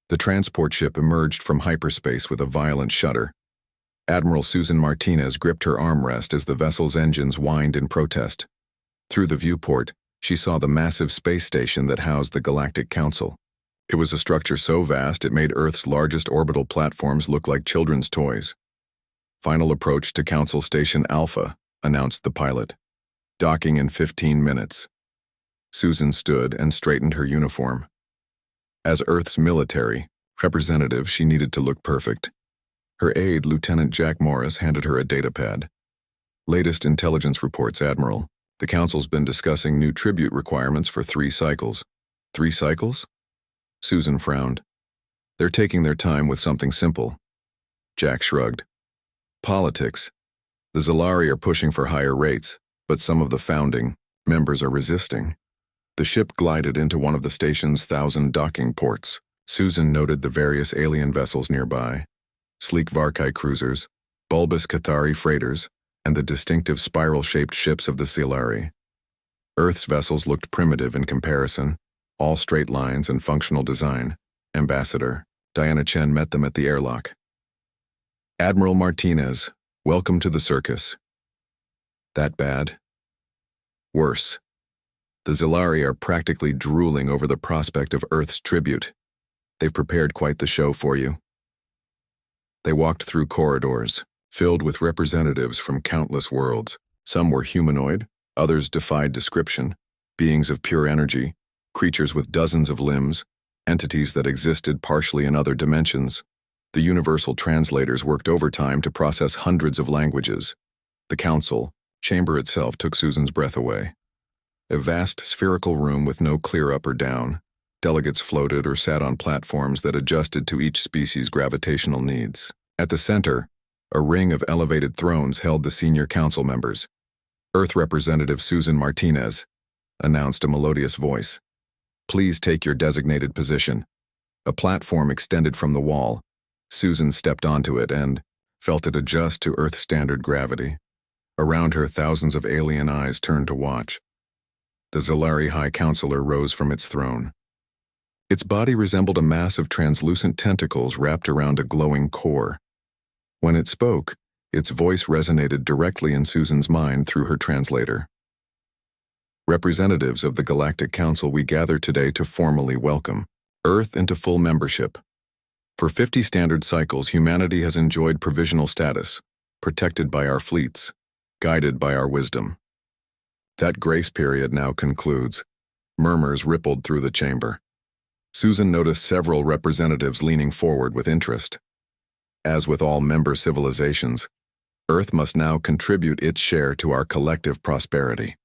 The transport ship emerged from hyperspace with a violent shudder. Admiral Susan Martinez gripped her armrest as the vessel's engines whined in protest. Through the viewport, she saw the massive space station that housed the Galactic Council. It was a structure so vast it made Earth's largest orbital platforms look like children's toys. "Final approach to Council Station Alpha," announced the pilot. "Docking in 15 minutes." Susan stood and straightened her uniform. As Earth's military representative, she needed to look perfect. Her aide, Lieutenant Jack Morris, handed her a datapad. "Latest intelligence reports, Admiral. The Council's been discussing new tribute requirements for 3 cycles. 3 cycles? Susan frowned. "They're taking their time with something simple." Jack shrugged. "Politics. The Zalari are pushing for higher rates, but some of the founding members are resisting." The ship glided into one of the station's 1,000 docking ports. Susan noted the various alien vessels nearby: sleek Varkai cruisers, bulbous Cathari freighters, and the distinctive spiral-shaped ships of the Zalari. Earth's vessels looked primitive in comparison, all straight lines and functional design. Ambassador Diana Chen met them at the airlock. "Admiral Martinez, welcome to the circus." "That bad?" "Worse. The Zalari are practically drooling over the prospect of Earth's tribute. They've prepared quite the show for you." They walked through corridors, filled with representatives from countless worlds. Some were humanoid, others defied description, beings of pure energy, creatures with dozens of limbs, entities that existed partially in other dimensions. The universal translators worked overtime to process hundreds of languages. The council chamber itself took Susan's breath away. A vast spherical room with no clear up or down. Delegates floated or sat on platforms that adjusted to each species' gravitational needs. At the center, a ring of elevated thrones held the senior council members. "Earth Representative Susan Martinez," announced a melodious voice. "Please take your designated position." A platform extended from the wall. Susan stepped onto it and felt it adjust to Earth standard gravity. Around her, thousands of alien eyes turned to watch. The Zalari High Counselor rose from its throne. Its body resembled a mass of translucent tentacles wrapped around a glowing core. When it spoke, its voice resonated directly in Susan's mind through her translator. "Representatives of the Galactic Council, we gather today to formally welcome Earth into full membership. For 50 standard cycles, humanity has enjoyed provisional status, protected by our fleets, guided by our wisdom. That grace period now concludes." Murmurs rippled through the chamber. Susan noticed several representatives leaning forward with interest. As with all member civilizations, Earth must now contribute its share to our collective prosperity.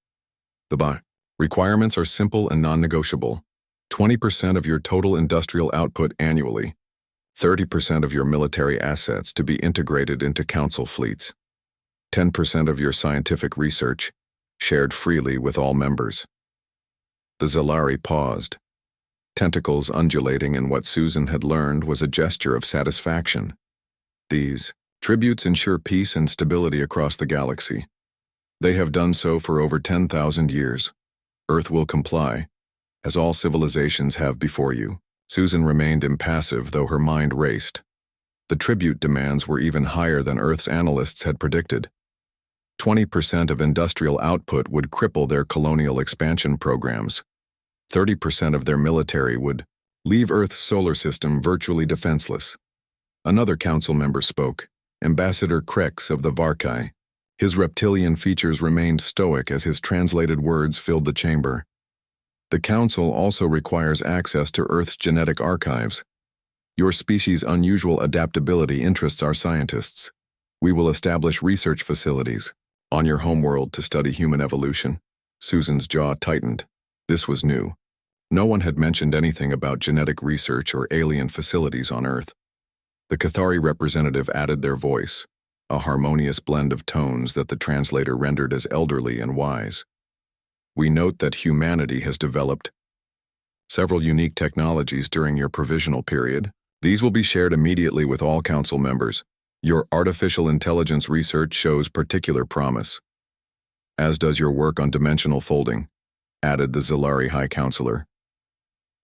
The requirements are simple and non-negotiable. 20% of your total industrial output annually, 30% of your military assets to be integrated into council fleets, 10% of your scientific research, shared freely with all members. The Zalari paused. Tentacles undulating in what Susan had learned was a gesture of satisfaction. "These tributes ensure peace and stability across the galaxy. They have done so for over 10,000 years. Earth will comply, as all civilizations have before you." Susan remained impassive, though her mind raced. The tribute demands were even higher than Earth's analysts had predicted. 20% of industrial output would cripple their colonial expansion programs. 30% of their military would leave Earth's solar system virtually defenseless. Another council member spoke, Ambassador Krex of the Varkai. His reptilian features remained stoic as his translated words filled the chamber. "The council also requires access to Earth's genetic archives. Your species' unusual adaptability interests our scientists. We will establish research facilities on your homeworld to study human evolution." Susan's jaw tightened. This was new. No one had mentioned anything about genetic research or alien facilities on Earth. The Cathari representative added their voice, a harmonious blend of tones that the translator rendered as elderly and wise. "We note that humanity has developed several unique technologies during your provisional period. These will be shared immediately with all council members. Your artificial intelligence research shows particular promise, as does your work on dimensional folding," added the Zalari High Counselor.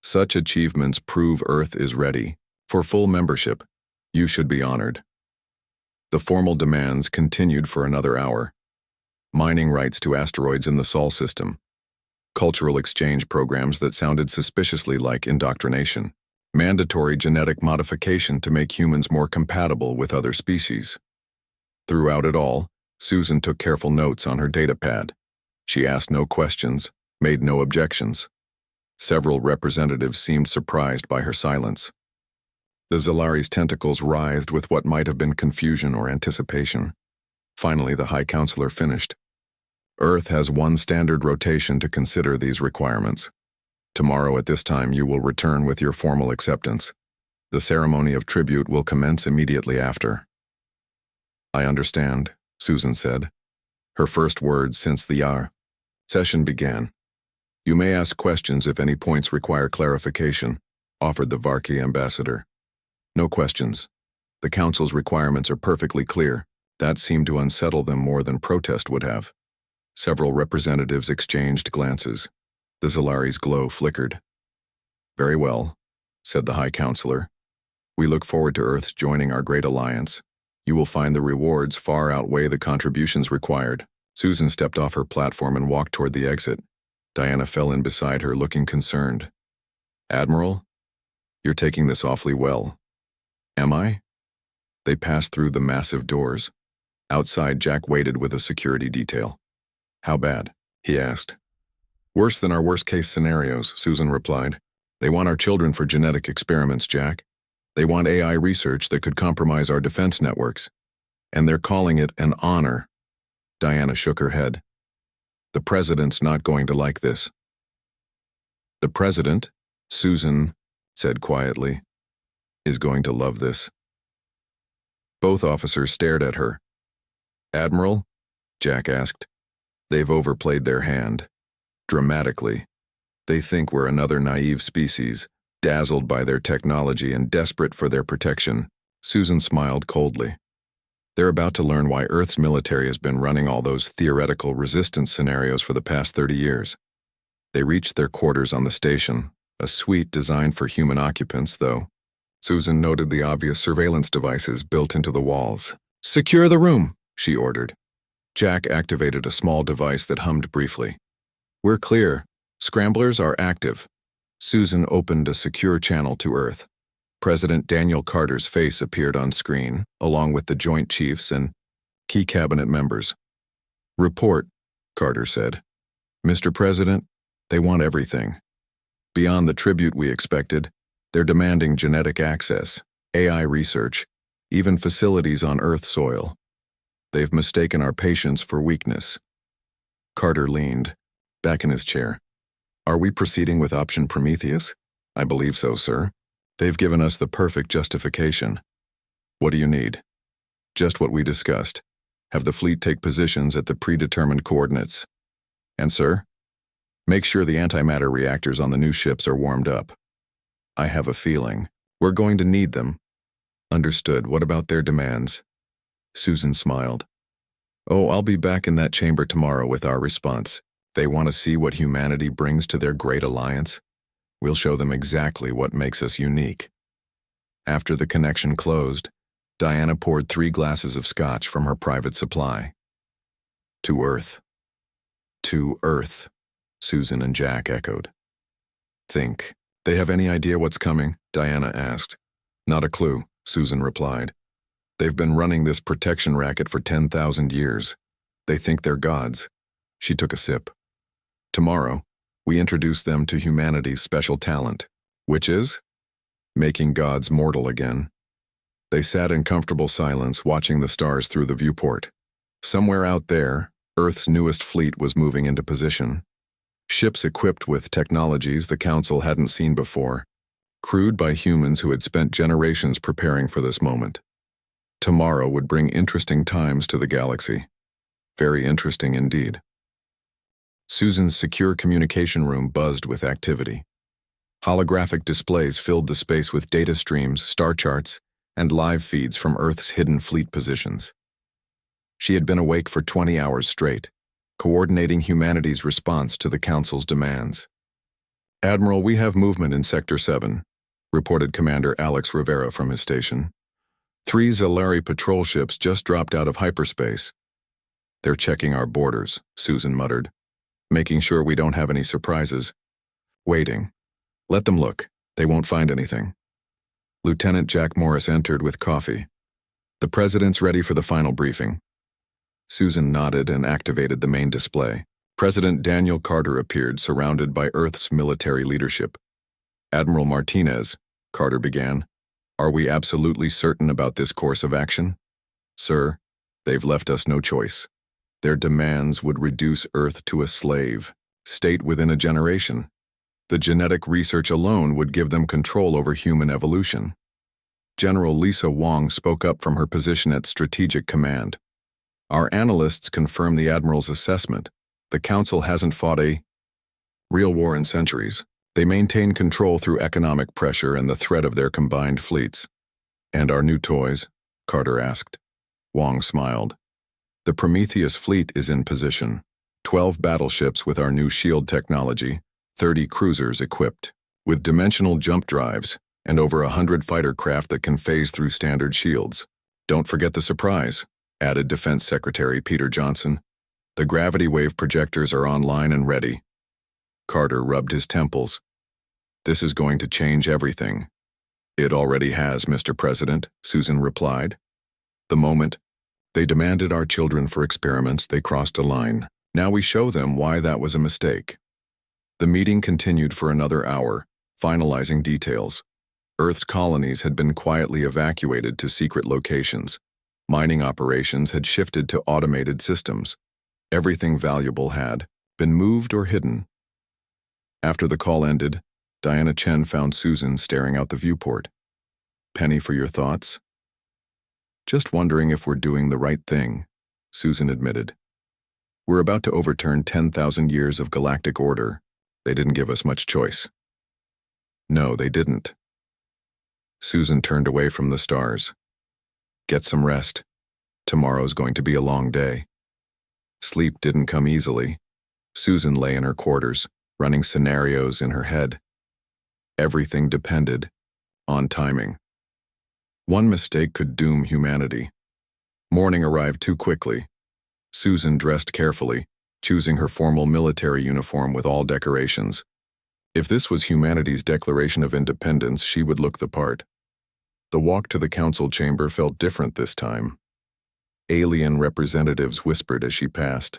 "Such achievements prove Earth is ready For full membership, you should be honored. The formal demands continued for another hour. Mining rights to asteroids in the Sol system. Cultural exchange programs that sounded suspiciously like indoctrination. Mandatory genetic modification to make humans more compatible with other species. Throughout it all, Susan took careful notes on her datapad. She asked no questions, made no objections. Several representatives seemed surprised by her silence. The Zalari's tentacles writhed with what might have been confusion or anticipation. Finally, the High Counselor finished. Earth has one standard rotation to consider these requirements. Tomorrow at this time you will return with your formal acceptance. The ceremony of tribute will commence immediately after. I understand, Susan said. Her first words since the session began. You may ask questions if any points require clarification, offered the Varki ambassador. No questions. The council's requirements are perfectly clear. That seemed to unsettle them more than protest would have. Several representatives exchanged glances. The Zalari's glow flickered. Very well, said the High Counselor. We look forward to Earth's joining our great alliance. You will find the rewards far outweigh the contributions required. Susan stepped off her platform and walked toward the exit. Diana fell in beside her, looking concerned. Admiral, you're taking this awfully well. Am I? They passed through the massive doors. Outside, Jack waited with a security detail. How bad? He asked. Worse than our worst-case scenarios, Susan replied. They want our children for genetic experiments, Jack. They want AI research that could compromise our defense networks. And they're calling it an honor. Diana shook her head. The president's not going to like this. The president, Susan said quietly, is going to love this. Both officers stared at her. Admiral? Jack asked. They've overplayed their hand. Dramatically. They think we're another naive species, dazzled by their technology and desperate for their protection. Susan smiled coldly. They're about to learn why Earth's military has been running all those theoretical resistance scenarios for the past 30 years. They reached their quarters on the station, a suite designed for human occupants, though. Susan noted the obvious surveillance devices built into the walls. Secure the room, she ordered. Jack activated a small device that hummed briefly. We're clear. Scramblers are active. Susan opened a secure channel to Earth. President Daniel Carter's face appeared on screen, along with the Joint Chiefs and key cabinet members. Report, Carter said. Mr. President, they want everything. Beyond the tribute we expected, they're demanding genetic access, AI research, even facilities on Earth soil. They've mistaken our patience for weakness. Carter leaned, back in his chair. Are we proceeding with option Prometheus? I believe so, sir. They've given us the perfect justification. What do you need? Just what we discussed. Have the fleet take positions at the predetermined coordinates. And, sir? Make sure the antimatter reactors on the new ships are warmed up. I have a feeling. We're going to need them. Understood. What about their demands? Susan smiled. Oh, I'll be back in that chamber tomorrow with our response. They want to see what humanity brings to their great alliance. We'll show them exactly what makes us unique. After the connection closed, Diana poured 3 glasses of scotch from her private supply. To Earth. To Earth, Susan and Jack echoed. Think. They have any idea what's coming? Diana asked. Not a clue, Susan replied. They've been running this protection racket for 10,000 years. They think they're gods. She took a sip. Tomorrow, we introduce them to humanity's special talent, which is making gods mortal again. They sat in comfortable silence, watching the stars through the viewport. Somewhere out there, Earth's newest fleet was moving into position. Ships equipped with technologies the Council hadn't seen before, crewed by humans who had spent generations preparing for this moment. Tomorrow would bring interesting times to the galaxy. Very interesting indeed. Susan's secure communication room buzzed with activity. Holographic displays filled the space with data streams, star charts, and live feeds from Earth's hidden fleet positions. She had been awake for 20 hours straight, coordinating humanity's response to the Council's demands. Admiral, we have movement in Sector 7. reported Commander Alex Rivera from his station. 3 Zalari patrol ships just dropped out of hyperspace. They're checking our borders, Susan muttered, making sure we don't have any surprises. Waiting. Let them look. They won't find anything. Lieutenant Jack Morris entered with coffee. The president's ready for the final briefing. Susan nodded and activated the main display. President Daniel Carter appeared, surrounded by Earth's military leadership. Admiral Martinez, Carter began, are we absolutely certain about this course of action? Sir, they've left us no choice. Their demands would reduce Earth to a slave state within a generation. The genetic research alone would give them control over human evolution. General Lisa Wong spoke up from her position at Strategic Command. Our analysts confirm the Admiral's assessment. The Council hasn't fought a real war in centuries. They maintain control through economic pressure and the threat of their combined fleets. And our new toys? Carter asked. Wong smiled. The Prometheus fleet is in position. 12 battleships with our new shield technology, 30 cruisers equipped, with dimensional jump drives, and over 100 fighter craft that can phase through standard shields. Don't forget the surprise, added Defense Secretary Peter Johnson. The gravity wave projectors are online and ready. Carter rubbed his temples. This is going to change everything. It already has, Mr. President, Susan replied. The moment they demanded our children for experiments, they crossed a line. Now we show them why that was a mistake. The meeting continued for another hour, finalizing details. Earth's colonies had been quietly evacuated to secret locations. Mining operations had shifted to automated systems. Everything valuable had been moved or hidden. After the call ended, Diana Chen found Susan staring out the viewport. Penny, for your thoughts? Just wondering if we're doing the right thing, Susan admitted. We're about to overturn 10,000 years of galactic order. They didn't give us much choice. No, they didn't. Susan turned away from the stars. Get some rest. Tomorrow's going to be a long day. Sleep didn't come easily. Susan lay in her quarters, running scenarios in her head. Everything depended on timing. One mistake could doom humanity. Morning arrived too quickly. Susan dressed carefully, choosing her formal military uniform with all decorations. If this was humanity's declaration of independence, she would look the part. The walk to the council chamber felt different this time. Alien representatives whispered as she passed.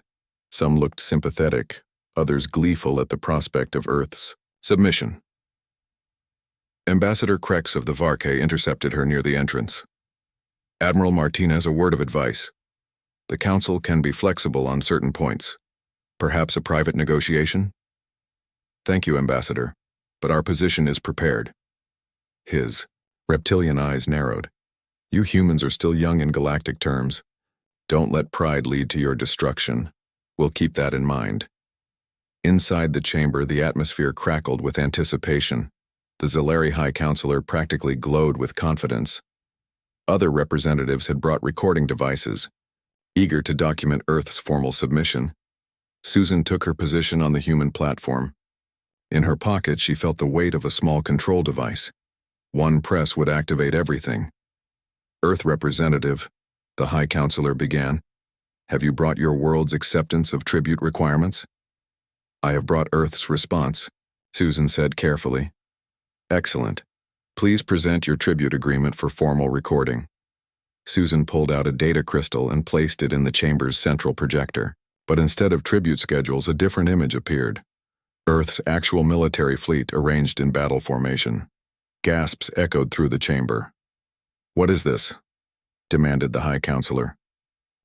Some looked sympathetic, others gleeful at the prospect of Earth's submission. Ambassador Krex of the Varkay intercepted her near the entrance. Admiral Martinez, a word of advice. The Council can be flexible on certain points. Perhaps a private negotiation? Thank you, Ambassador, but our position is prepared. His reptilian eyes narrowed. You humans are still young in galactic terms. Don't let pride lead to your destruction. We'll keep that in mind. Inside the chamber, the atmosphere crackled with anticipation. The Zalari High Counselor practically glowed with confidence. Other representatives had brought recording devices, eager to document Earth's formal submission. Susan took her position on the human platform. In her pocket, she felt the weight of a small control device. One press would activate everything. Earth representative, the High Counselor began, have you brought your world's acceptance of tribute requirements? I have brought Earth's response, Susan said carefully. Excellent. Please present your tribute agreement for formal recording. Susan pulled out a data crystal and placed it in the chamber's central projector. But instead of tribute schedules, a different image appeared. Earth's actual military fleet arranged in battle formation. Gasps echoed through the chamber. What is this? Demanded the High Counselor.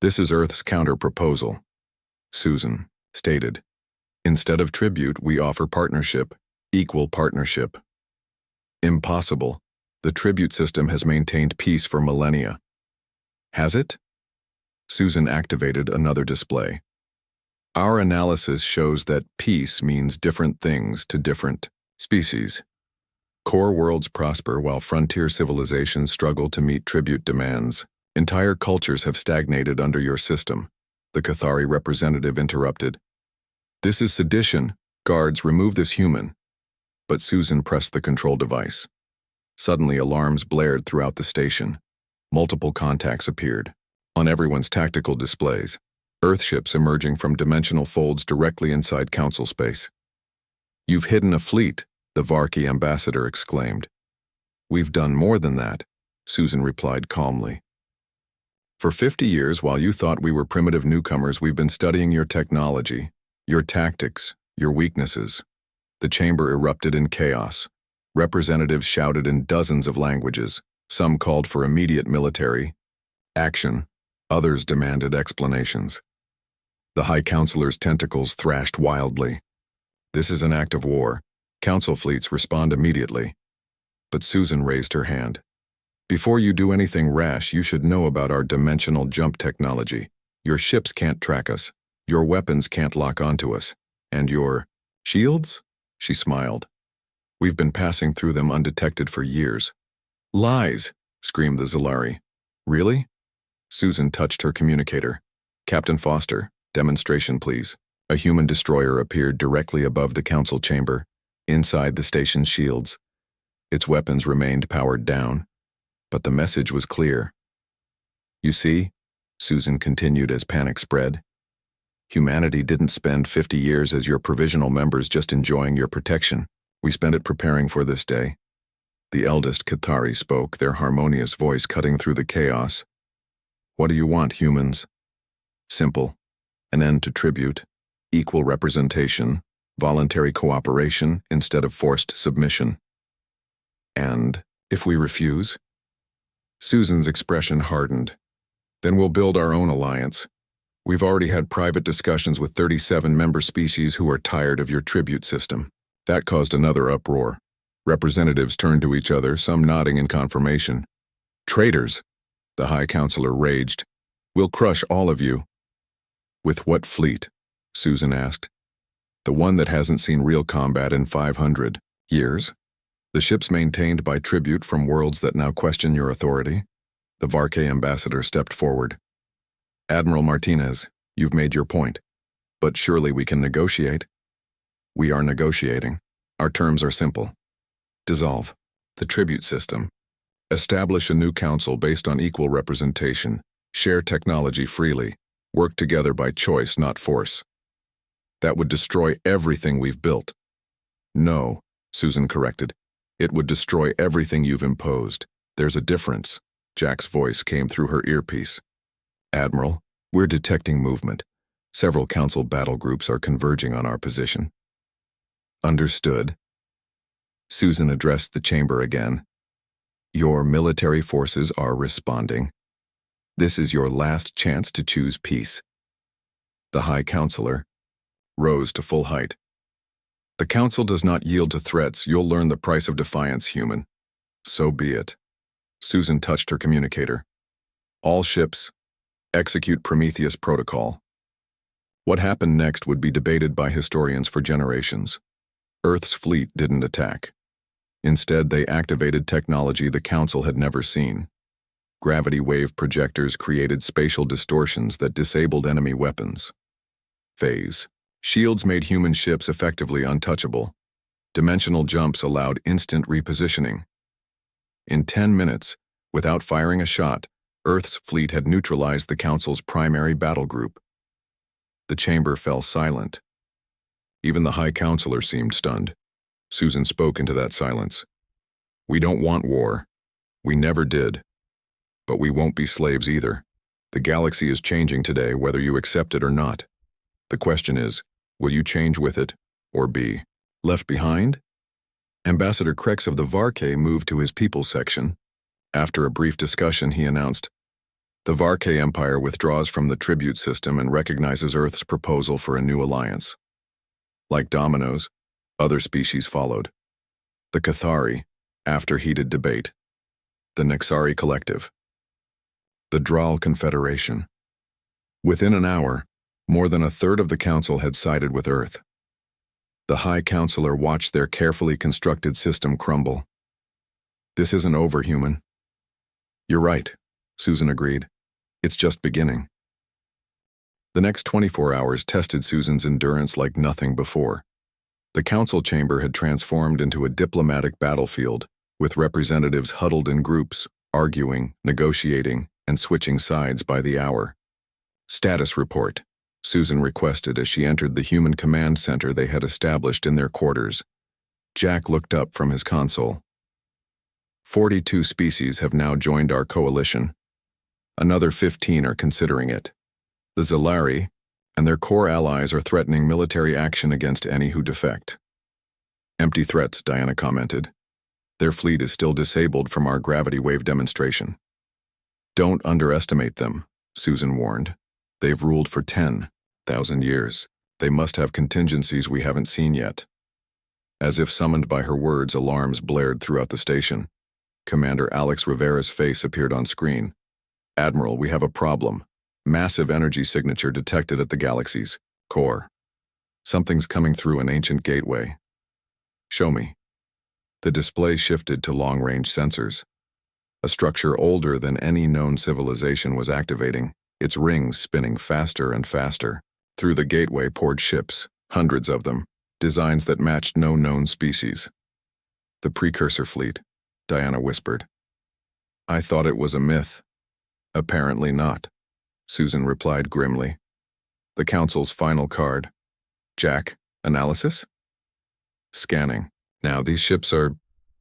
This is Earth's counter-proposal, Susan stated. Instead of tribute, we offer partnership, equal partnership. Impossible. The tribute system has maintained peace for millennia. Has it? Susan activated another display. Our analysis shows that peace means different things to different species. Core worlds prosper while frontier civilizations struggle to meet tribute demands. Entire cultures have stagnated under your system, the Cathari representative interrupted. This is sedition. Guards, remove this human. But Susan pressed the control device. Suddenly, alarms blared throughout the station. Multiple contacts appeared. On everyone's tactical displays, Earthships emerging from dimensional folds directly inside Council space. "You've hidden a fleet," the Varki ambassador exclaimed. "We've done more than that," Susan replied calmly. "For 50 years, while you thought we were primitive newcomers, we've been studying your technology, your tactics, your weaknesses." The chamber erupted in chaos. Representatives shouted in dozens of languages. Some called for immediate military action. Others demanded explanations. The High Counselor's tentacles thrashed wildly. "This is an act of war. Council fleets respond immediately." But Susan raised her hand. "Before you do anything rash, you should know about our dimensional jump technology. Your ships can't track us. Your weapons can't lock onto us. And your shields?" She smiled. "We've been passing through them undetected for years." "Lies!" screamed the Zalari. "Really?" Susan touched her communicator. "Captain Foster, demonstration please." A human destroyer appeared directly above the council chamber, inside the station's shields. Its weapons remained powered down, but the message was clear. "You see," Susan continued as panic spread, "humanity didn't spend 50 years as your provisional members just enjoying your protection. We spent it preparing for this day." The eldest Cathari spoke, their harmonious voice cutting through the chaos. "What do you want, humans?" "Simple. An end to tribute, equal representation, voluntary cooperation instead of forced submission." "And if we refuse?" Susan's expression hardened. "Then we'll build our own alliance. We've already had private discussions with 37 member species who are tired of your tribute system." That caused another uproar. Representatives turned to each other, some nodding in confirmation. "Traitors!" the High Counselor raged. "We'll crush all of you." "With what fleet?" Susan asked. "The one that hasn't seen real combat in 500 years? The ships maintained by tribute from worlds that now question your authority?" The Varke ambassador stepped forward. "Admiral Martinez, you've made your point. But surely we can negotiate." "We are negotiating. Our terms are simple. Dissolve the tribute system. Establish a new council based on equal representation. Share technology freely. Work together by choice, not force." "That would destroy everything we've built." "No," Susan corrected. "It would destroy everything you've imposed. There's a difference." Jack's voice came through her earpiece. "Admiral, we're detecting movement. Several council battle groups are converging on our position." "Understood." Susan addressed the chamber again. "Your military forces are responding. This is your last chance to choose peace." The High Counselor rose to full height. "The Council does not yield to threats. You'll learn the price of defiance, human." "So be it." Susan touched her communicator. "All ships, execute Prometheus Protocol." What happened next would be debated by historians for generations. Earth's fleet didn't attack. Instead, they activated technology the Council had never seen. Gravity wave projectors created spatial distortions that disabled enemy weapons. Phase shields made human ships effectively untouchable. Dimensional jumps allowed instant repositioning. In 10 minutes, without firing a shot, Earth's fleet had neutralized the Council's primary battle group. The chamber fell silent. Even the High Counselor seemed stunned. Susan spoke into that silence. "We don't want war. We never did. But we won't be slaves either. The galaxy is changing today, whether you accept it or not. The question is, will you change with it, or be left behind?" Ambassador Krex of the Varke moved to his people's section. After a brief discussion, he announced, "The Varke Empire withdraws from the tribute system and recognizes Earth's proposal for a new alliance." Like dominoes, other species followed. The Cathari, after heated debate. The Nexari Collective. The Dral Confederation. Within an hour, more than a third of the Council had sided with Earth. The High Counselor watched their carefully constructed system crumble. "This isn't over, human." "You're right," Susan agreed. "It's just beginning." The next 24 hours tested Susan's endurance like nothing before. The council chamber had transformed into a diplomatic battlefield, with representatives huddled in groups, arguing, negotiating, and switching sides by the hour. "Status report," Susan requested as she entered the human command center they had established in their quarters. Jack looked up from his console. 42 species have now joined our coalition. Another 15 are considering it. The Zalari and their core allies are threatening military action against any who defect. "Empty threats," Diana commented. "Their fleet is still disabled from our gravity wave demonstration." "Don't underestimate them," Susan warned. "They've ruled for 10,000 years. They must have contingencies we haven't seen yet." As if summoned by her words, alarms blared throughout the station. Commander Alex Rivera's face appeared on screen. "Admiral, we have a problem. Massive energy signature detected at the galaxy's core. Something's coming through an ancient gateway." "Show me." The display shifted to long-range sensors. A structure older than any known civilization was activating, its rings spinning faster and faster. Through the gateway poured ships, hundreds of them, designs that matched no known species. "The precursor fleet," Diana whispered. "I thought it was a myth." "Apparently not," Susan replied grimly. "The Council's final card." "Jack, analysis?" "Scanning. Now these ships are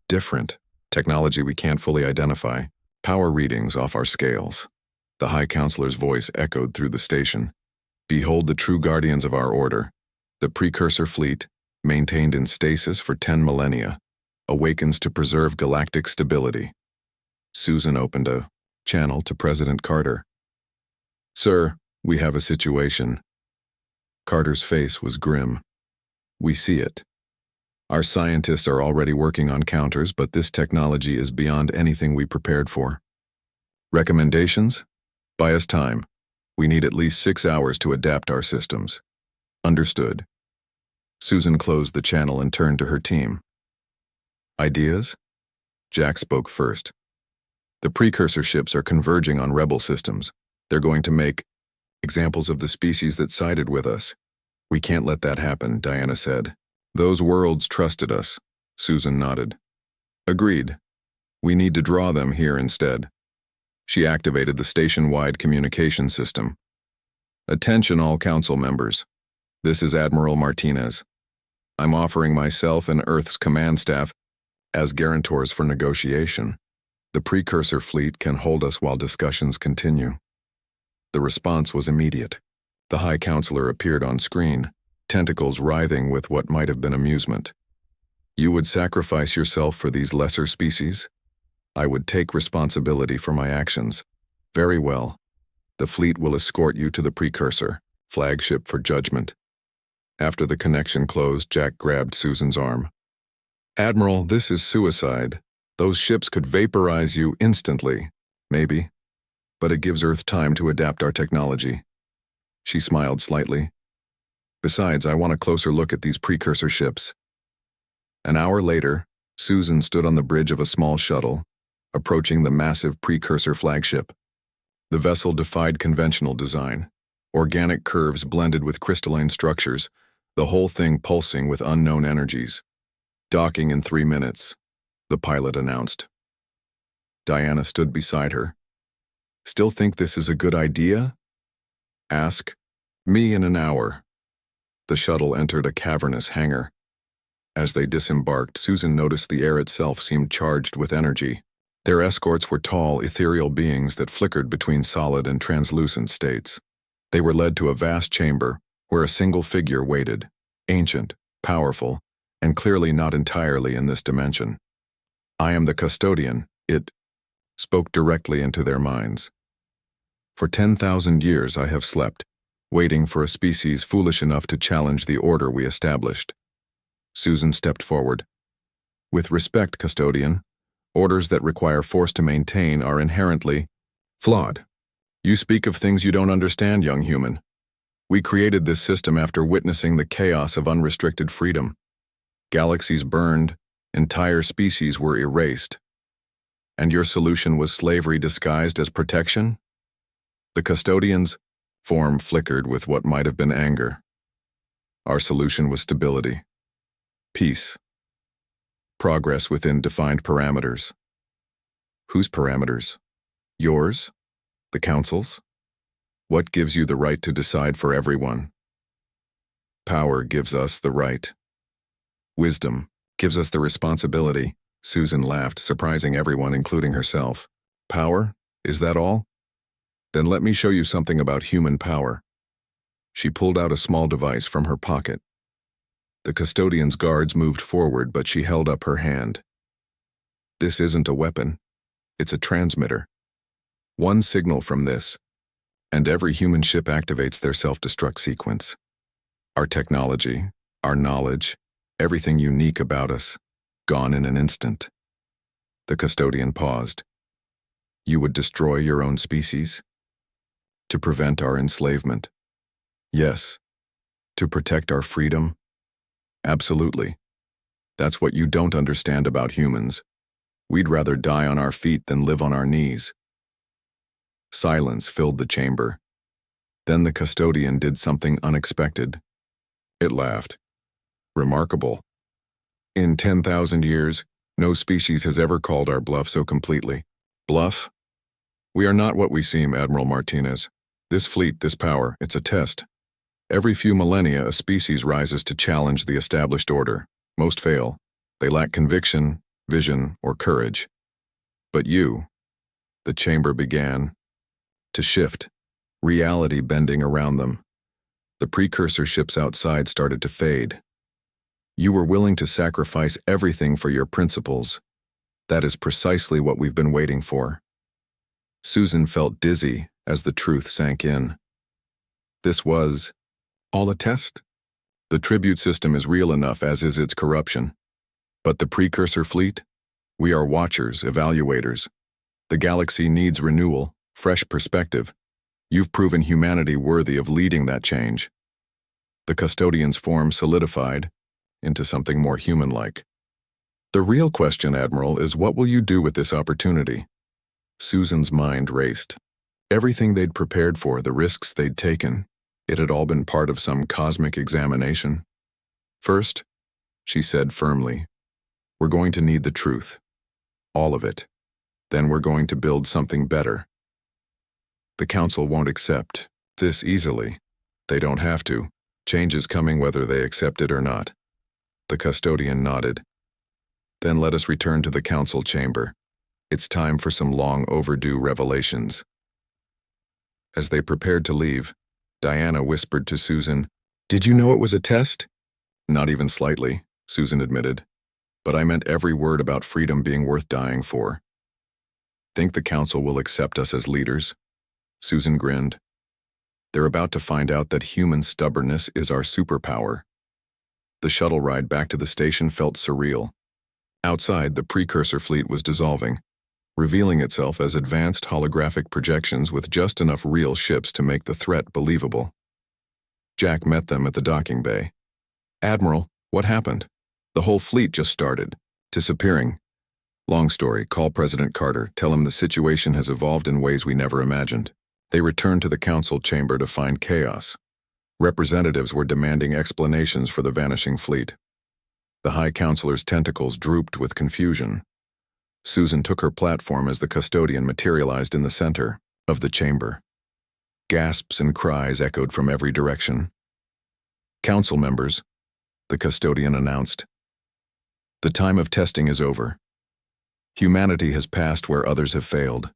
different. Technology we can't fully identify. Power readings off our scales." The High Counselor's voice echoed through the station. "Behold the true guardians of our order. The precursor fleet, maintained in stasis for 10 millennia, awakens to preserve galactic stability." Susan opened a channel to President Carter. "Sir, we have a situation." Carter's face was grim. "We see it. Our scientists are already working on counters, but this technology is beyond anything we prepared for. Recommendations? Buy us time. We need at least 6 hours to adapt our systems." "Understood." Susan closed the channel and turned to her team. "Ideas?" Jack spoke first. "The precursor ships are converging on rebel systems. They're going to make examples of the species that sided with us." "We can't let that happen," Diana said. "Those worlds trusted us." Susan nodded. "Agreed. We need to draw them here instead." She activated the station-wide communication system. "Attention all council members. This is Admiral Martinez. I'm offering myself and Earth's command staff as guarantors for negotiation. The precursor fleet can hold us while discussions continue." The response was immediate. The High Counselor appeared on screen, tentacles writhing with what might have been amusement. "You would sacrifice yourself for these lesser species?" "I would take responsibility for my actions." "Very well. The fleet will escort you to the precursor, flagship for judgment." After the connection closed, Jack grabbed Susan's arm. "Admiral, this is suicide. Those ships could vaporize you instantly." "Maybe. But it gives Earth time to adapt our technology." She smiled slightly. "Besides, I want a closer look at these precursor ships." An hour later, Susan stood on the bridge of a small shuttle, approaching the massive precursor flagship. The vessel defied conventional design. Organic curves blended with crystalline structures, the whole thing pulsing with unknown energies. "Docking in 3 minutes," the pilot announced. Diana stood beside her. "Still think this is a good idea?" "Ask me in an hour." The shuttle entered a cavernous hangar. As they disembarked, Susan noticed the air itself seemed charged with energy. Their escorts were tall, ethereal beings that flickered between solid and translucent states. They were led to a vast chamber where a single figure waited, ancient, powerful, and clearly not entirely in this dimension. "I am the custodian," it spoke directly into their minds. "For 10,000 years I have slept, waiting for a species foolish enough to challenge the order we established." Susan stepped forward. "With respect, custodian, orders that require force to maintain are inherently flawed. You speak of things you don't understand, young human. We created this system after witnessing the chaos of unrestricted freedom. Galaxies burned, entire species were erased. And your solution was slavery disguised as protection?" The custodian's form flickered with what might have been anger. "Our solution was stability. Peace. Progress within defined parameters. Whose parameters? Yours? The Council's? What gives you the right to decide for everyone? Power gives us the right. Wisdom gives us the responsibility. Susan laughed, surprising everyone, including herself. Power? Is that all? Then let me show you something about human power. She pulled out a small device from her pocket. The custodian's guards moved forward, but she held up her hand. This isn't a weapon. It's a transmitter. One signal from this, and every human ship activates their self-destruct sequence. Our technology, our knowledge, everything unique about us, gone in an instant. The custodian paused. You would destroy your own species? To prevent our enslavement? Yes. To protect our freedom? Absolutely. That's what you don't understand about humans. We'd rather die on our feet than live on our knees. Silence filled the chamber. Then the custodian did something unexpected. It laughed. Remarkable. In 10,000 years, no species has ever called our bluff so completely. Bluff? We are not what we seem, Admiral Martinez. This fleet, this power, it's a test. Every few millennia, a species rises to challenge the established order. Most fail. They lack conviction, vision, or courage. But you, the chamber began to shift, reality bending around them. The precursor ships outside started to fade. You were willing to sacrifice everything for your principles. That is precisely what we've been waiting for. Susan felt dizzy as the truth sank in. This was all a test? The tribute system is real enough, as is its corruption. But the precursor fleet? We are watchers, evaluators. The galaxy needs renewal, fresh perspective. You've proven humanity worthy of leading that change. The custodian's form solidified into something more human-like. The real question, Admiral, is what will you do with this opportunity? Susan's mind raced. Everything they'd prepared for, the risks they'd taken, it had all been part of some cosmic examination. First, she said firmly, we're going to need the truth. All of it. Then we're going to build something better. The Council won't accept this easily. They don't have to. Change is coming whether they accept it or not. The custodian nodded. Then let us return to the Council chamber. It's time for some long overdue revelations. As they prepared to leave, Diana whispered to Susan, Did you know it was a test? Not even slightly, Susan admitted. But I meant every word about freedom being worth dying for. Think the Council will accept us as leaders? Susan grinned. They're about to find out that human stubbornness is our superpower. The shuttle ride back to the station felt surreal. Outside, the precursor fleet was dissolving, revealing itself as advanced holographic projections with just enough real ships to make the threat believable. Jack met them at the docking bay. Admiral, what happened? The whole fleet just started disappearing. Long story, call President Carter, tell him the situation has evolved in ways we never imagined. They returned to the Council chamber to find chaos. Representatives were demanding explanations for the vanishing fleet. The High Counselor's tentacles drooped with confusion. Susan took her platform as the custodian materialized in the center of the chamber. Gasps and cries echoed from every direction. Council members, the custodian announced. The time of testing is over. Humanity has passed where others have failed.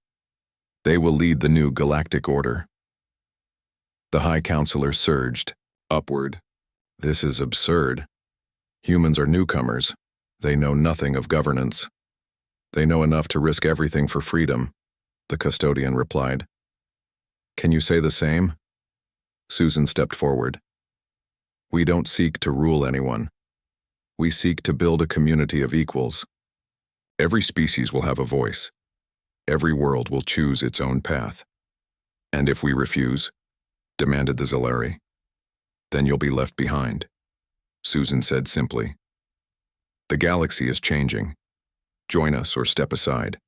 They will lead the new galactic order. The High Counselor surged upward. This is absurd. Humans are newcomers. They know nothing of governance. They know enough to risk everything for freedom, the custodian replied. Can you say the same? Susan stepped forward. We don't seek to rule anyone. We seek to build a community of equals. Every species will have a voice. Every world will choose its own path. And if we refuse, demanded the Zalari, then you'll be left behind, Susan said simply. The galaxy is changing. Join us or step aside.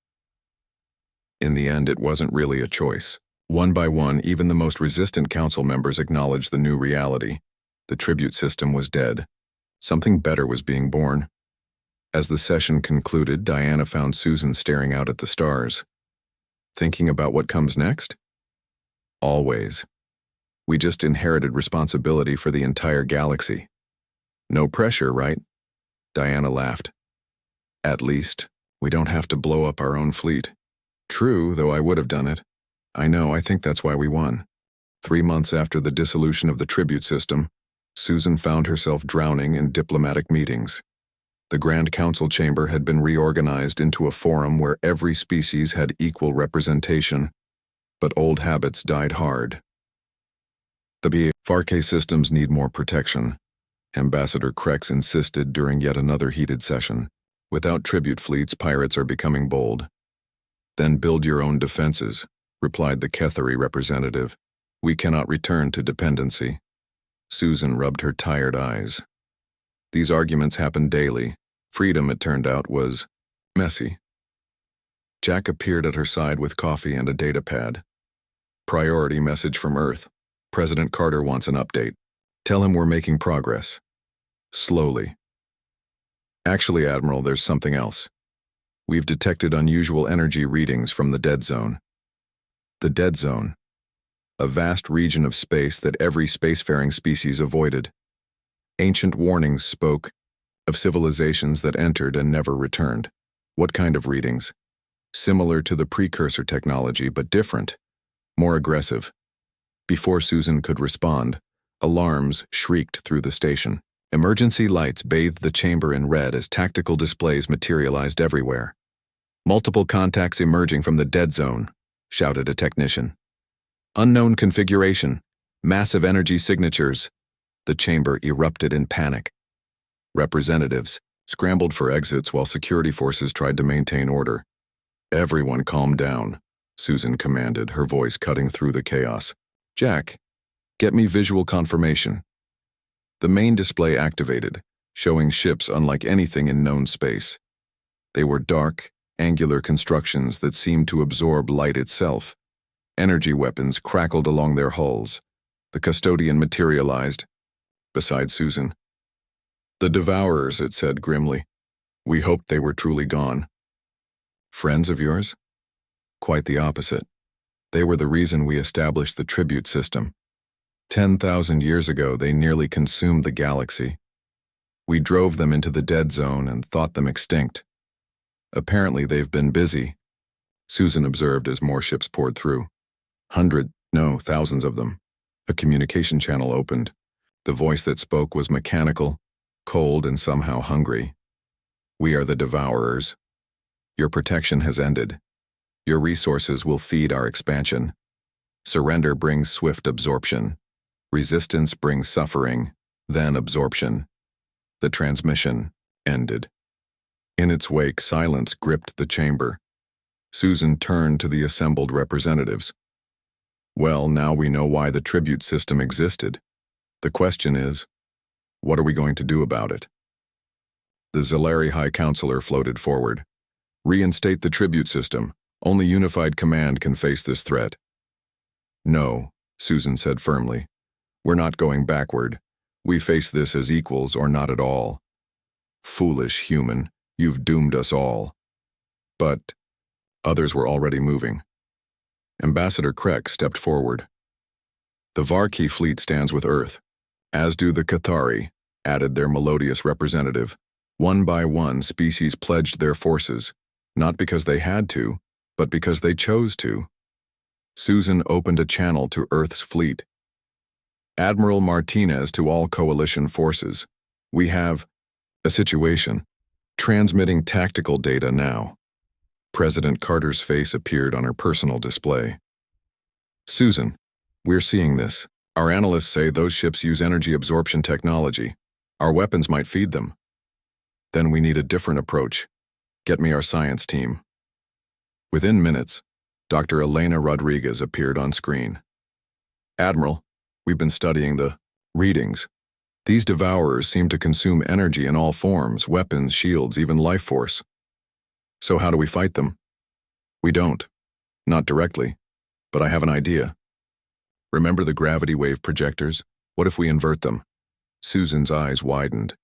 In the end, it wasn't really a choice. One by one, even the most resistant council members acknowledged the new reality. The tribute system was dead. Something better was being born. As the session concluded, Diana found Susan staring out at the stars. Thinking about what comes next? Always. We just inherited responsibility for the entire galaxy. No pressure, right? Diana laughed. At least, we don't have to blow up our own fleet. True, though I would have done it. I know, I think that's why we won. 3 months after the dissolution of the tribute system, Susan found herself drowning in diplomatic meetings. The Grand Council chamber had been reorganized into a forum where every species had equal representation, but old habits died hard. The Vark systems need more protection, Ambassador Krex insisted during yet another heated session. Without tribute fleets, pirates are becoming bold. Then build your own defenses, replied the Kethari representative. We cannot return to dependency. Susan rubbed her tired eyes. These arguments happened daily. Freedom, it turned out, was messy. Jack appeared at her side with coffee and a datapad. Priority message from Earth. President Carter wants an update. Tell him we're making progress. Slowly. Actually, Admiral, there's something else. We've detected unusual energy readings from the dead zone. The dead zone. A vast region of space that every spacefaring species avoided. Ancient warnings spoke of civilizations that entered and never returned. What kind of readings? Similar to the precursor technology, but different. More aggressive. Before Susan could respond, alarms shrieked through the station. Emergency lights bathed the chamber in red as tactical displays materialized everywhere. Multiple contacts emerging from the dead zone, shouted a technician. Unknown configuration, massive energy signatures. The chamber erupted in panic. Representatives scrambled for exits while security forces tried to maintain order. Everyone calm down, Susan commanded, her voice cutting through the chaos. Jack, get me visual confirmation. The main display activated, showing ships unlike anything in known space. They were dark, angular constructions that seemed to absorb light itself. Energy weapons crackled along their hulls. The custodian materialized, beside Susan. The Devourers, it said grimly. We hoped they were truly gone. Friends of yours? Quite the opposite. They were the reason we established the tribute system. 10,000 years ago, they nearly consumed the galaxy. We drove them into the dead zone and thought them extinct. Apparently, they've been busy, Susan observed as more ships poured through. Thousands of them. A communication channel opened. The voice that spoke was mechanical, cold, and somehow hungry. We are the Devourers. Your protection has ended. Your resources will feed our expansion. Surrender brings swift absorption. Resistance brings suffering, then absorption. The transmission ended. In its wake, silence gripped the chamber. Susan turned to the assembled representatives. Well, now we know why the tribute system existed. The question is, what are we going to do about it? The Zalari High Counselor floated forward. Reinstate the tribute system. Only unified command can face this threat. No, Susan said firmly. We're not going backward. We face this as equals or not at all. Foolish human, you've doomed us all. But others were already moving. Ambassador Krex stepped forward. The Varki fleet stands with Earth, as do the Kethari, added their melodious representative. One by one, species pledged their forces, not because they had to, but because they chose to. Susan opened a channel to Earth's fleet. Admiral Martinez to all coalition forces. We have a situation. Transmitting tactical data now. President Carter's face appeared on her personal display. Susan, we're seeing this. Our analysts say those ships use energy absorption technology. Our weapons might feed them. Then we need a different approach. Get me our science team. Within minutes, Dr. Elena Rodriguez appeared on screen. Admiral, we've been studying the readings. These Devourers seem to consume energy in all forms, weapons, shields, even life force. So how do we fight them? We don't. Not directly. But I have an idea. Remember the gravity wave projectors? What if we invert them? Susan's eyes widened.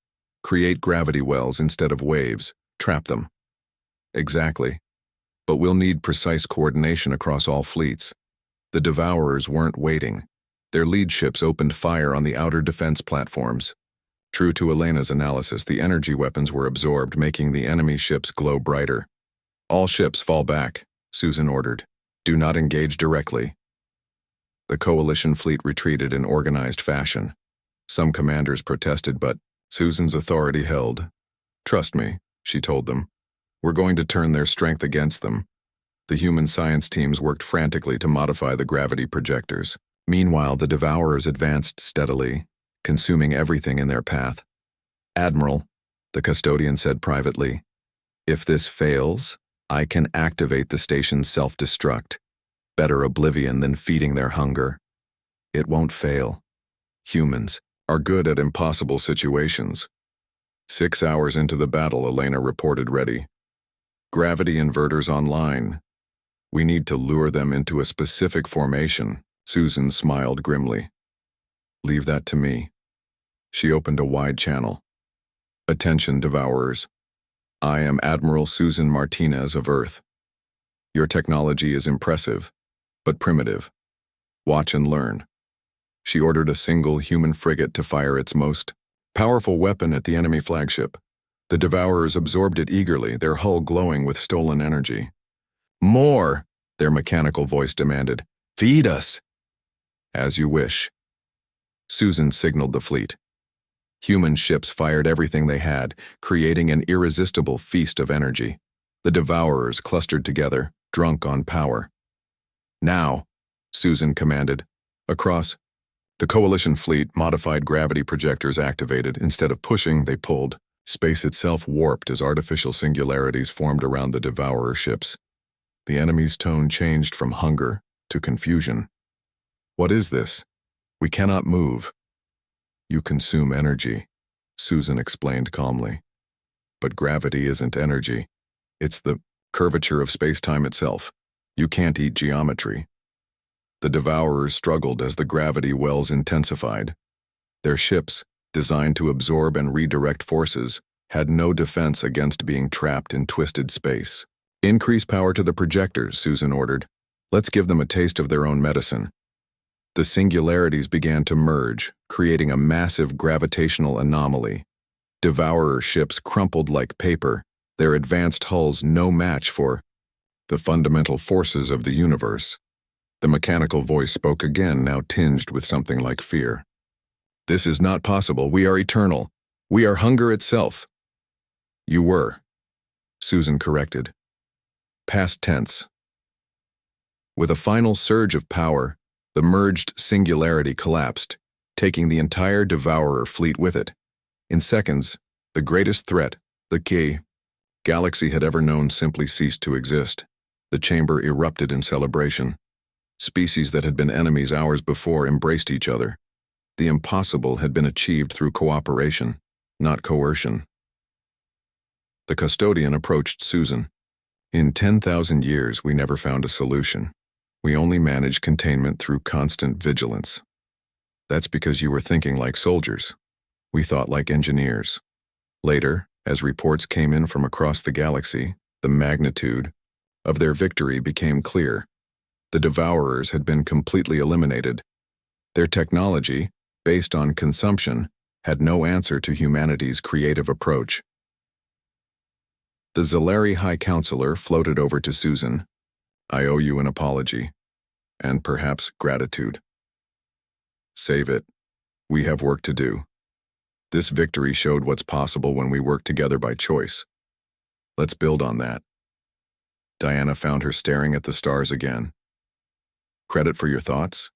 Create gravity wells instead of waves. Trap them. Exactly. But we'll need precise coordination across all fleets. The Devourers weren't waiting. Their lead ships opened fire on the outer defense platforms. True to Elena's analysis, the energy weapons were absorbed, making the enemy ships glow brighter. All ships fall back, Susan ordered. Do not engage directly. The coalition fleet retreated in organized fashion. Some commanders protested, but Susan's authority held. Trust me, she told them. We're going to turn their strength against them. The human science teams worked frantically to modify the gravity projectors. Meanwhile, the Devourers advanced steadily, consuming everything in their path. Admiral, the custodian said privately, if this fails, I can activate the station's self-destruct. Better oblivion than feeding their hunger. It won't fail. Humans are good at impossible situations. 6 hours into the battle, Elena reported ready. Gravity inverters online. We need to lure them into a specific formation. Susan smiled grimly. Leave that to me. She opened a wide channel. Attention, Devourers. I am Admiral Susan Martinez of Earth. Your technology is impressive, but primitive. Watch and learn. She ordered a single human frigate to fire its most powerful weapon at the enemy flagship. The Devourers absorbed it eagerly, their hull glowing with stolen energy. More, their mechanical voice demanded. Feed us. As you wish. Susan signaled the fleet. Human ships fired everything they had, creating an irresistible feast of energy. The Devourers clustered together, drunk on power. Now, Susan commanded. Across. The coalition fleet, modified gravity projectors activated. Instead of pushing, they pulled. Space itself warped as artificial singularities formed around the Devourer ships. The enemy's tone changed from hunger to confusion. What is this? We cannot move. You consume energy, Susan explained calmly. But gravity isn't energy. It's the curvature of space-time itself. You can't eat geometry. The Devourers struggled as the gravity wells intensified. Their ships, designed to absorb and redirect forces, had no defense against being trapped in twisted space. Increase power to the projectors, Susan ordered. Let's give them a taste of their own medicine. The singularities began to merge, creating a massive gravitational anomaly. Devourer ships crumpled like paper, their advanced hulls no match for the fundamental forces of the universe. The mechanical voice spoke again, now tinged with something like fear. This is not possible. We are eternal. We are hunger itself. You were, Susan corrected. Past tense. With a final surge of power, the merged singularity collapsed, taking the entire Devourer fleet with it. In seconds, the greatest threat, the galaxy had ever known, simply ceased to exist. The chamber erupted in celebration. Species that had been enemies hours before embraced each other. The impossible had been achieved through cooperation, not coercion. The custodian approached Susan. In 10,000 years, we never found a solution. We only managed containment through constant vigilance. That's because you were thinking like soldiers. We thought like engineers. Later, as reports came in from across the galaxy, the magnitude of their victory became clear. The Devourers had been completely eliminated. Their technology, based on consumption, had no answer to humanity's creative approach. The Zalari High Counselor floated over to Susan. I owe you an apology, and perhaps gratitude. Save it. We have work to do. This victory showed what's possible when we work together by choice. Let's build on that. Diana found her staring at the stars again. Credit for your thoughts?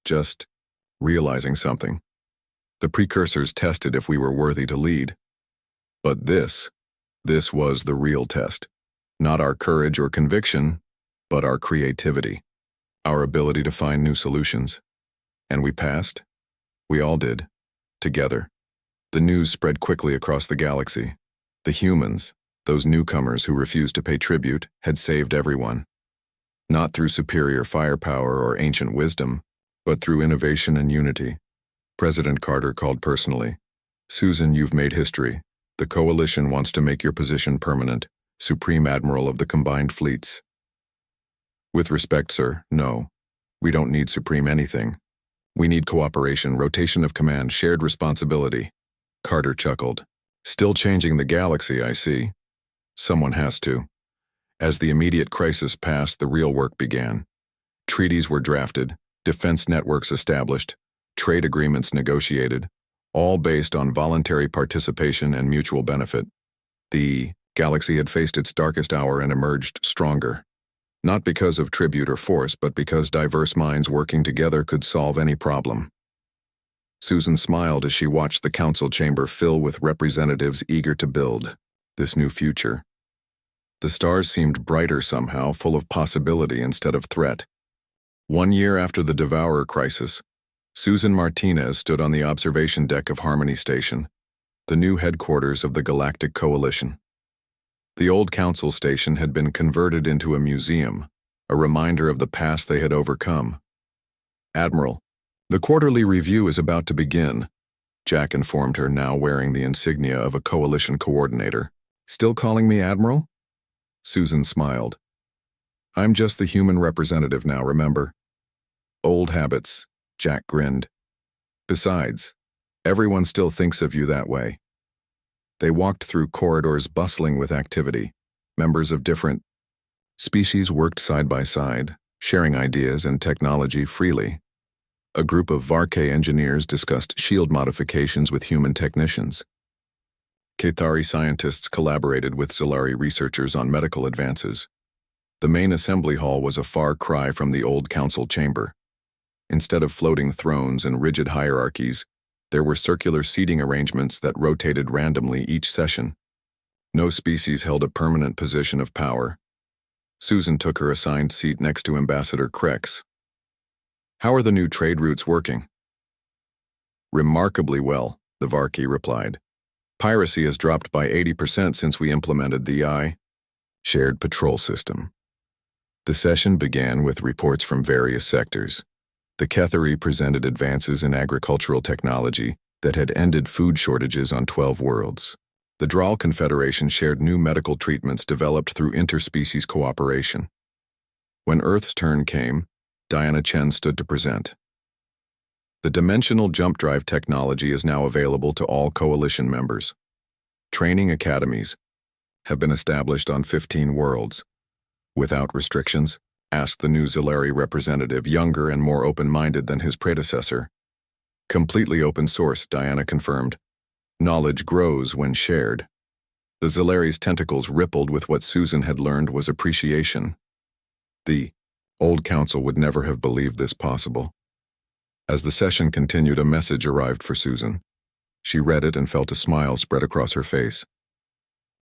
Just realizing something. The precursors tested if we were worthy to lead. But this was the real test. Not our courage or conviction, but our creativity. Our ability to find new solutions. And we passed. We all did. Together. The news spread quickly across the galaxy. The humans, those newcomers who refused to pay tribute, had saved everyone. Not through superior firepower or ancient wisdom, but through innovation and unity. President Carter called personally. Susan, you've made history. The Coalition wants to make your position permanent, Supreme Admiral of the Combined Fleets. With respect, sir, no. We don't need Supreme anything. We need cooperation, rotation of command, shared responsibility. Carter chuckled. Still changing the galaxy, I see. Someone has to. As the immediate crisis passed, the real work began. Treaties were drafted, defense networks established, trade agreements negotiated, all based on voluntary participation and mutual benefit. The galaxy had faced its darkest hour and emerged stronger. Not because of tribute or force, but because diverse minds working together could solve any problem. Susan smiled as she watched the council chamber fill with representatives eager to build this new future. The stars seemed brighter somehow, full of possibility instead of threat. 1 year after the Devourer crisis, Susan Martinez stood on the observation deck of Harmony Station, the new headquarters of the Galactic Coalition. The old council station had been converted into a museum, a reminder of the past they had overcome. Admiral, the quarterly review is about to begin, Jack informed her, now wearing the insignia of a coalition coordinator. Still calling me Admiral? Susan smiled. I'm just the human representative now, remember? Old habits, Jack grinned. Besides, everyone still thinks of you that way. They walked through corridors bustling with activity. Members of different species worked side by side, sharing ideas and technology freely. A group of Varkay engineers discussed shield modifications with human technicians. Cathari scientists collaborated with Zolari researchers on medical advances. The main assembly hall was a far cry from the old council chamber. Instead of floating thrones and rigid hierarchies, there were circular seating arrangements that rotated randomly each session. No species held a permanent position of power. Susan took her assigned seat next to Ambassador Krex. How are the new trade routes working? Remarkably well, the Varkey replied. Piracy has dropped by 80% since we implemented the shared patrol system. The session began with reports from various sectors. The Cathari presented advances in agricultural technology that had ended food shortages on 12 worlds. The Dral Confederation shared new medical treatments developed through interspecies cooperation. When Earth's turn came, Diana Chen stood to present. The dimensional jump drive technology is now available to all coalition members. Training academies have been established on 15 worlds. Without restrictions, asked the new Zolari representative, younger and more open-minded than his predecessor. Completely open source, Diana confirmed. Knowledge grows when shared. The Zolari's tentacles rippled with what Susan had learned was appreciation. The old council would never have believed this possible. As the session continued, a message arrived for Susan. She read it and felt a smile spread across her face.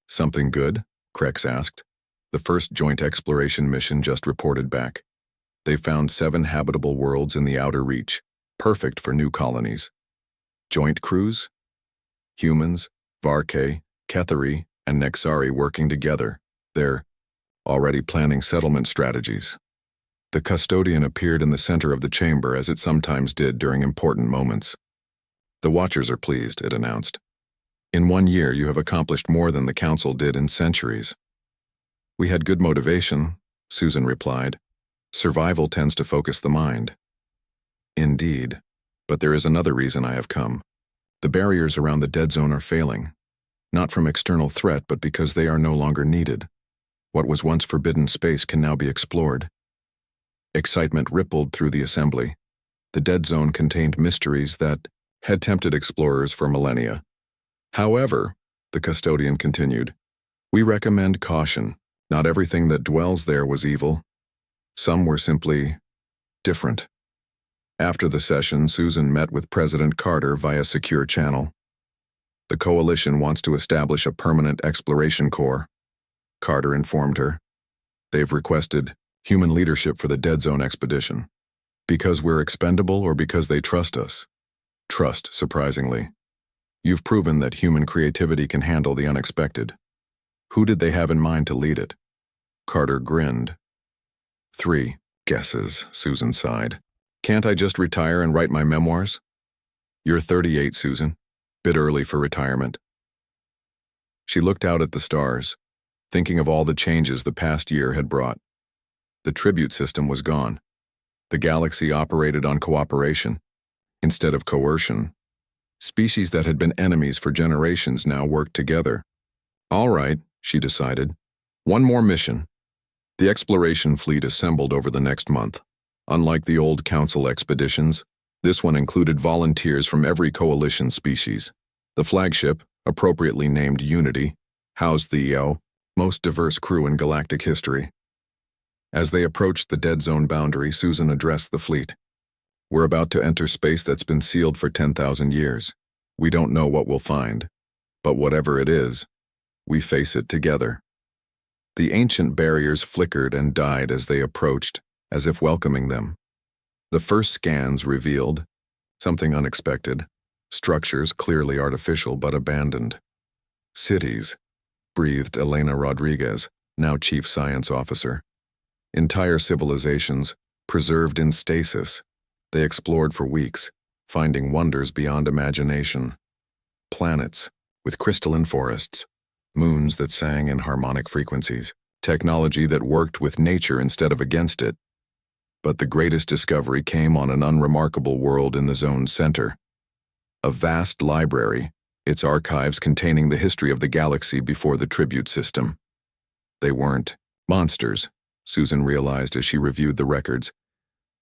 Something good? Krex asked. The first joint exploration mission just reported back. They found 7 habitable worlds in the outer reach, perfect for new colonies. Joint crews? Humans, Varkay, Cathari, and Nexari working together. They're already planning settlement strategies. The custodian appeared in the center of the chamber, as it sometimes did during important moments. The Watchers are pleased, it announced. In 1 year, you have accomplished more than the Council did in centuries. We had good motivation, Susan replied. Survival tends to focus the mind. Indeed, but there is another reason I have come. The barriers around the dead zone are failing, not from external threat, but because they are no longer needed. What was once forbidden space can now be explored. Excitement rippled through the assembly. The dead zone contained mysteries that had tempted explorers for millennia. However, the custodian continued, we recommend caution. Not everything that dwells there was evil. Some were simply different. After the session, Susan met with President Carter via secure channel. The coalition wants to establish a permanent exploration corps, Carter informed her. They've requested human leadership for the Dead Zone expedition. Because we're expendable or because they trust us? Trust, surprisingly. You've proven that human creativity can handle the unexpected. Who did they have in mind to lead it? Carter grinned. 3 guesses, Susan sighed. Can't I just retire and write my memoirs? You're 38, Susan. bit early for retirement. She looked out at the stars, thinking of all the changes the past year had brought. The tribute system was gone. The galaxy operated on cooperation instead of coercion. Species that had been enemies for generations now worked together. All right, she decided. One more mission. The exploration fleet assembled over the next month. Unlike the old Council expeditions, this one included volunteers from every coalition species. The flagship, appropriately named Unity, housed the most diverse crew in galactic history. As they approached the dead zone boundary, Susan addressed the fleet. We're about to enter space that's been sealed for 10,000 years. We don't know what we'll find, but whatever it is, we face it together. The ancient barriers flickered and died as they approached, as if welcoming them. The first scans revealed something unexpected, structures clearly artificial but abandoned. Cities, breathed Elena Rodriguez, now Chief Science Officer. Entire civilizations, preserved in stasis. They explored for weeks, finding wonders beyond imagination. Planets, with crystalline forests, moons that sang in harmonic frequencies, technology that worked with nature instead of against it. But the greatest discovery came on an unremarkable world in the zone's center. A vast library, its archives containing the history of the galaxy before the tribute system. They weren't monsters, Susan realized as she reviewed the records.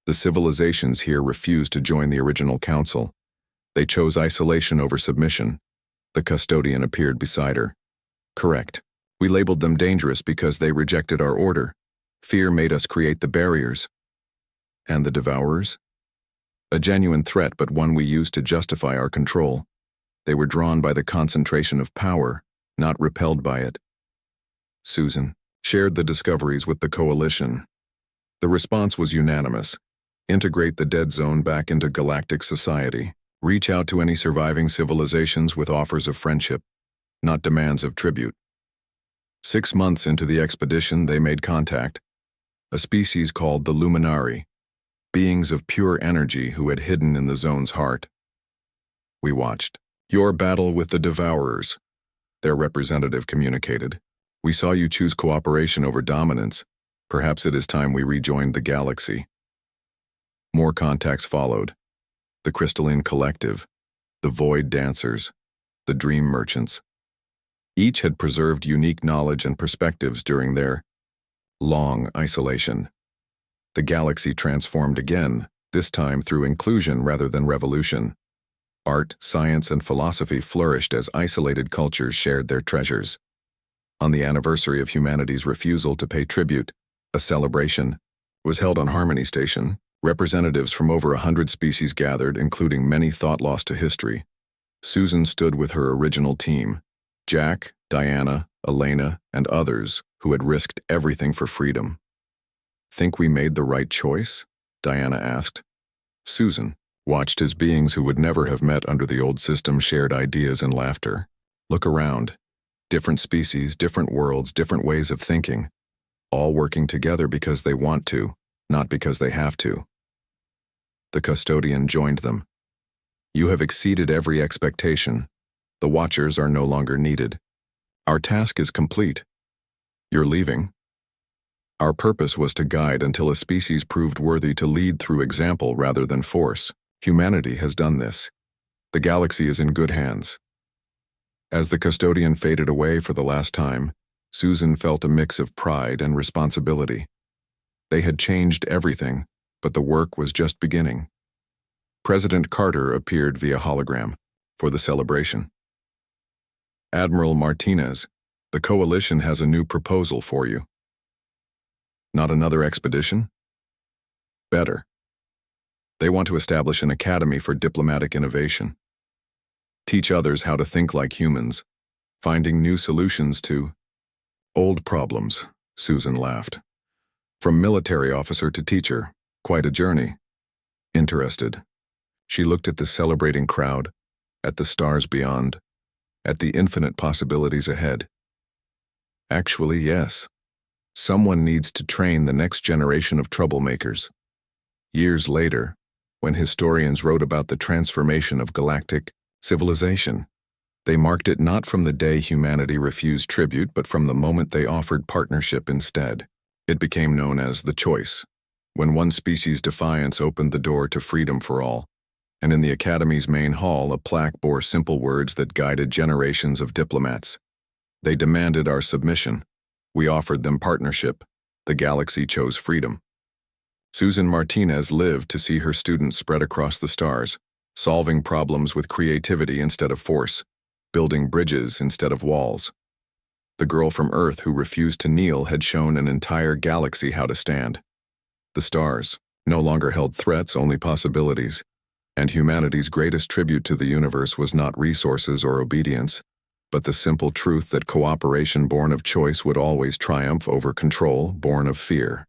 The civilizations here refused to join the original council. They chose isolation over submission. The custodian appeared beside her. Correct. We labeled them dangerous because they rejected our order. Fear made us create the barriers. And the Devourers? A genuine threat, but one we used to justify our control. They were drawn by the concentration of power, not repelled by it. Susan shared the discoveries with the coalition. The response was unanimous. Integrate the dead zone back into galactic society. Reach out to any surviving civilizations with offers of friendship, not demands of tribute. 6 months into the expedition, they made contact. A species called the Luminari, beings of pure energy who had hidden in the zone's heart. We watched. Your battle with the Devourers, their representative communicated. We saw you choose cooperation over dominance. Perhaps it is time we rejoined the galaxy. More contacts followed. The Crystalline Collective, the Void Dancers, the Dream Merchants. Each had preserved unique knowledge and perspectives during their long isolation. The galaxy transformed again, this time through inclusion rather than revolution. Art, science, and philosophy flourished as isolated cultures shared their treasures. On the anniversary of humanity's refusal to pay tribute, a celebration was held on Harmony Station. Representatives from over 100 species gathered, including many thought lost to history. Susan stood with her original team, Jack, Diana, Elena, and others who had risked everything for freedom. Think we made the right choice? Diana asked. Susan watched as beings who would never have met under the old system shared ideas and laughter. Look around. Different species, different worlds, different ways of thinking, all working together because they want to, not because they have to. The custodian joined them. You have exceeded every expectation. The Watchers are no longer needed. Our task is complete. You're leaving. Our purpose was to guide until a species proved worthy to lead through example rather than force. Humanity has done this. The galaxy is in good hands. As the custodian faded away for the last time, Susan felt a mix of pride and responsibility. They had changed everything, but the work was just beginning. President Carter appeared via hologram for the celebration. Admiral Martinez, the coalition has a new proposal for you. Not another expedition? Better. They want to establish an academy for diplomatic innovation. Teach others how to think like humans, finding new solutions to old problems, Susan laughed. From military officer to teacher, quite a journey. Interested. She looked at the celebrating crowd, at the stars beyond, at the infinite possibilities ahead. Actually, yes. Someone needs to train the next generation of troublemakers. Years later, when historians wrote about the transformation of galactic civilization, They marked it not from the day humanity refused tribute, but from the moment they offered partnership instead. It became known as the choice, when one species' defiance opened the door to freedom for all. And in the Academy's main hall, a plaque bore simple words that guided generations of diplomats. They demanded our submission. We offered them partnership. The galaxy chose freedom. Susan Martinez lived to see her students spread across the stars, solving problems with creativity instead of force, building bridges instead of walls. The girl from Earth who refused to kneel had shown an entire galaxy how to stand. The stars no longer held threats, only possibilities, and humanity's greatest tribute to the universe was not resources or obedience, but the simple truth that cooperation born of choice would always triumph over control born of fear.